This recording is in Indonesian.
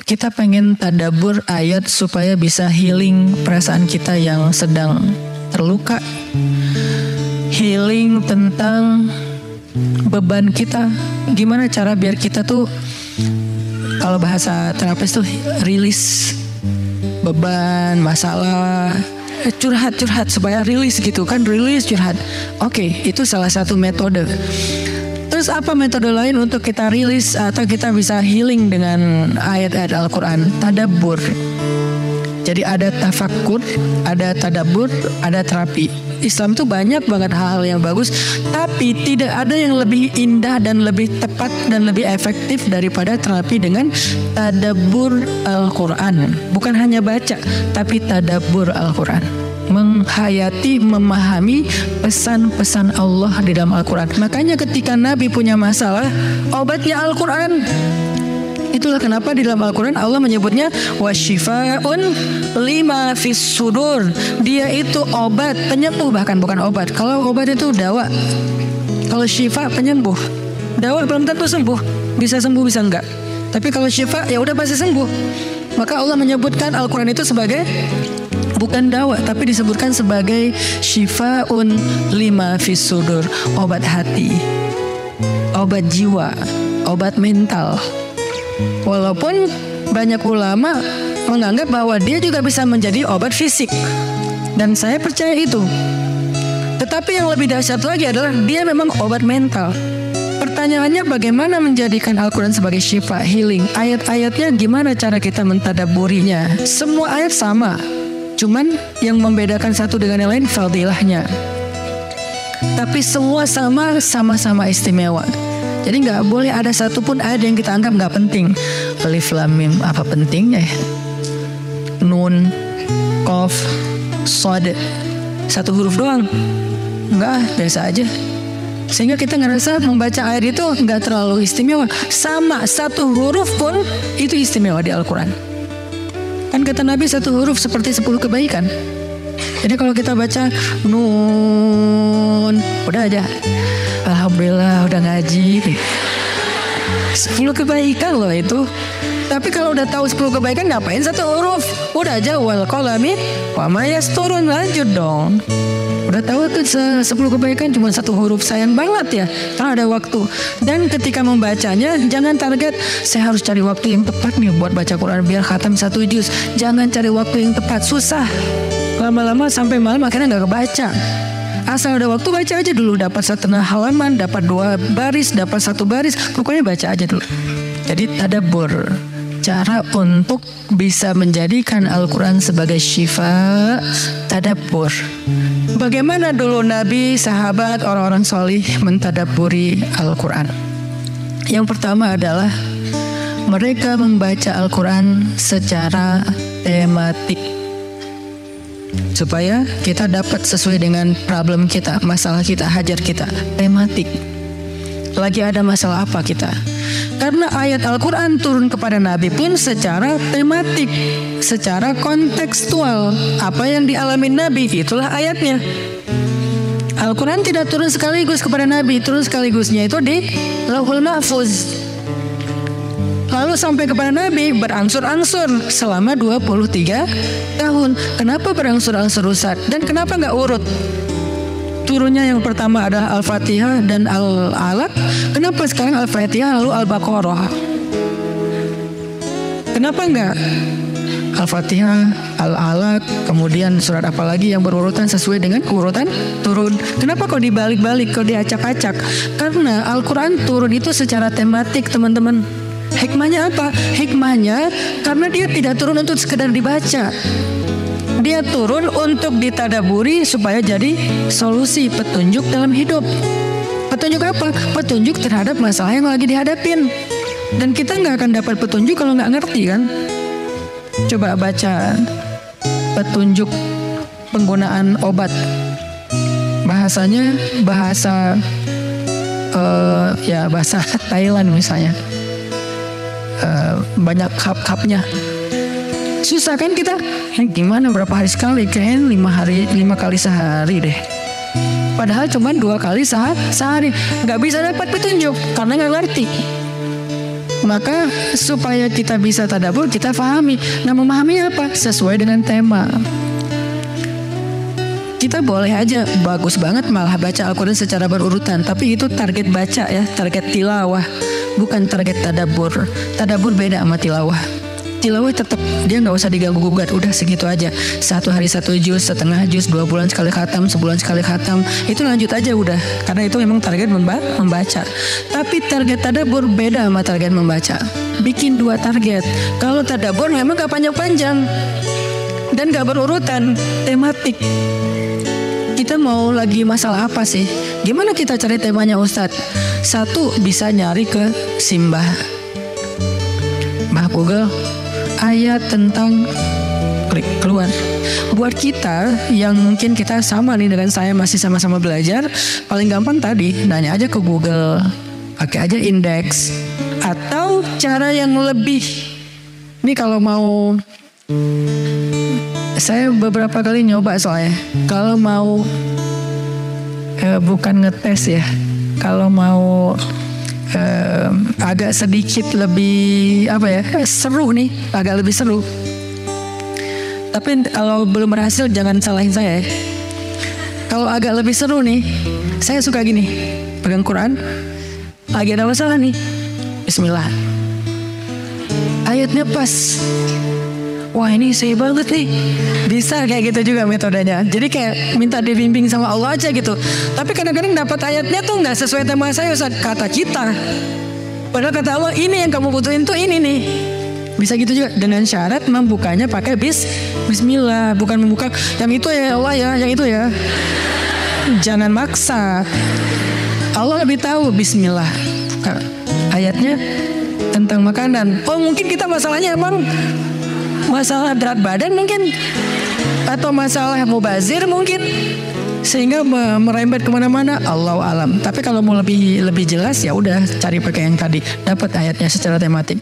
kita pengen tadabbur ayat supaya bisa healing perasaan kita yang sedang terluka, healing tentang beban kita. Gimana cara biar kita tuh, kalau bahasa terapis tuh rilis beban, masalah, curhat supaya rilis gitu kan, rilis curhat. Oke, itu salah satu metode. Terus apa metode lain untuk kita rilis atau kita bisa healing dengan ayat-ayat Al-Quran? Tadabbur. Jadi ada tafakkur, ada tadabbur, ada terapi. Islam tuh banyak banget hal yang bagus, tapi tidak ada yang lebih indah dan lebih tepat dan lebih efektif daripada terapi dengan tadabbur Al-Quran. Bukan hanya baca, tapi tadabbur Al-Quran. Menghayati, memahami pesan-pesan Allah di dalam Al-Quran. Makanya ketika Nabi punya masalah, obatnya Al-Quran. Itulah kenapa di dalam Al-Quran Allah menyebutnya wasyifa'un lima fis sudur. Dia itu obat, penyembuh, bahkan bukan obat. Kalau obat itu dawa, kalau syifa penyembuh. Dawa belum tentu sembuh, bisa sembuh bisa enggak. Tapi kalau syifa ya udah pasti sembuh. Maka Allah menyebutkan Al-Quran itu sebagai bukan dawa, tapi disebutkan sebagai syifa'un lima fis sudur, obat hati, obat jiwa, obat mental. Walaupun banyak ulama menganggap bahwa dia juga bisa menjadi obat fisik, dan saya percaya itu. Tetapi yang lebih dahsyat lagi adalah dia memang obat mental. Pertanyaannya, bagaimana menjadikan Al-Quran sebagai syifa, healing? Ayat-ayatnya gimana cara kita mentadabburinya? Semua ayat sama, cuman yang membedakan satu dengan yang lain fadilahnya. Tapi semua sama-sama istimewa. Jadi nggak boleh ada satupun ayat yang kita anggap nggak penting. Alif lam mim, apa pentingnya ya? Nun, qaf, shad, satu huruf doang. Enggak, biasa aja. Sehingga kita ngerasa membaca ayat itu nggak terlalu istimewa. Sama, satu huruf pun itu istimewa di Al-Quran. Kan kata Nabi, satu huruf seperti 10 kebaikan. Jadi kalau kita baca nun, udah aja, alhamdulillah udah ngaji. 10 kebaikan loh itu. Tapi kalau udah tahu 10 kebaikan, ngapain satu huruf? Udah aja wal qalami wa ma yasturun, lanjut dong. Udah tahu tuh 10 kebaikan cuma satu huruf, sayang banget ya. Karena ada waktu. Dan ketika membacanya, jangan target saya harus cari waktu yang tepat nih buat baca Quran biar khatam 1 juz. Jangan cari waktu yang tepat, susah. Lama-lama sampai malam akhirnya nggak kebaca. Asal ada waktu baca aja dulu, dapat 1,5 halaman, dapat 2 baris, dapat 1 baris, pokoknya baca aja dulu. Jadi tadabbur, cara untuk bisa menjadikan Al-Quran sebagai syifa, tadabbur. Bagaimana dulu Nabi, sahabat, orang-orang solih mentadabburi Al-Quran? Yang pertama adalah mereka membaca Al-Quran secara tematik, supaya kita dapat sesuai dengan problem kita, masalah kita, hajat kita. Tematik. Lagi ada masalah apa kita? Karena ayat Al-Quran turun kepada Nabi pun secara tematik, secara kontekstual. Apa yang dialami Nabi, itulah ayatnya. Al-Quran tidak turun sekaligus kepada Nabi, turun sekaligusnya itu di Lauhul Mahfuz. Lalu sampai kepada Nabi berangsur-angsur selama 23 tahun. Kenapa berangsur-angsur, Ustaz? Dan kenapa nggak urut? Turunnya yang pertama adalah Al-Fatihah dan Al-Alaq. Kenapa sekarang Al-Fatihah lalu Al-Baqarah? Kenapa nggak Al-Fatihah, Al-Alaq, kemudian surat apa lagi yang berurutan sesuai dengan urutan turun? Kenapa kok dibalik-balik, kok diacak-acak? Karena Al-Quran turun itu secara tematik, teman-teman. Hikmahnya apa? Hikmahnya karena dia tidak turun untuk sekedar dibaca. Dia turun untuk ditadaburi supaya jadi solusi, petunjuk dalam hidup. Petunjuk apa? Petunjuk terhadap masalah yang lagi dihadapin. Dan kita nggak akan dapat petunjuk kalau nggak ngerti kan? Coba baca petunjuk penggunaan obat. Bahasanya bahasa bahasa Thailand misalnya. Banyak kap-kapnya. Susah kan kita? Gimana berapa hari sekali? Kayaknya 5 kali sehari deh. Padahal cuma 2 kali sehari. Nggak bisa dapat petunjuk karena nggak ngerti. Maka supaya kita bisa tadabbur, kita pahami. Nah, memahami apa? Sesuai dengan tema. Kita boleh aja bagus banget malah baca Al-Quran secara berurutan, tapi itu target baca ya, target tilawah, bukan target tadabbur. Tadabbur beda sama tilawah. Tilawah tetap dia nggak usah diganggu-gugat, udah segitu aja. 1 hari 1 juz, setengah juz, 2 bulan sekali khatam, sebulan sekali khatam, itu lanjut aja udah. Karena itu memang target membaca. Tapi target tadabbur beda sama target membaca. Bikin 2 target. Kalau tadabbur memang gak panjang-panjang dan gak berurutan, tematik. Kita mau lagi masalah apa sih? Gimana kita cari temanya Ustadz? 1, bisa nyari ke Simbah, Mbah Google, ayat tentang, klik keluar. Buat kita yang mungkin kita sama nih dengan saya, masih sama-sama belajar, paling gampang tadi nanya aja ke Google, pakai aja indeks. Atau cara yang lebih, ini kalau mau, saya beberapa kali nyoba soalnya, kalau mau bukan ngetes ya, kalau mau agak sedikit lebih apa ya, seru nih, agak lebih seru. Tapi kalau belum berhasil jangan salahin saya ya. Kalau agak lebih seru nih, saya suka gini, pegang Quran, lagi ada masalah nih, Bismillah, ayatnya pas, wah ini saya banget nih, bisa kayak gitu juga metodenya. Jadi kayak minta dibimbing sama Allah aja gitu. Tapi kadang-kadang dapat ayatnya tuh nggak sesuai tema saya, Ustaz, kata kita. Padahal kata Allah ini yang kamu butuhin tuh ini nih. Bisa gitu juga dengan syarat membukanya pakai Bismillah, bukan membuka yang itu ya Allah ya, yang itu ya. Jangan maksa. Allah lebih tahu. Bismillah. Ayatnya tentang makanan. Oh mungkin kita masalahnya emang masalah berat badan mungkin, atau masalah mubazir mungkin, sehingga merembet kemana-mana. Allahu alam. Tapi kalau mau lebih jelas ya udah cari pakai yang tadi, dapat ayatnya secara tematik.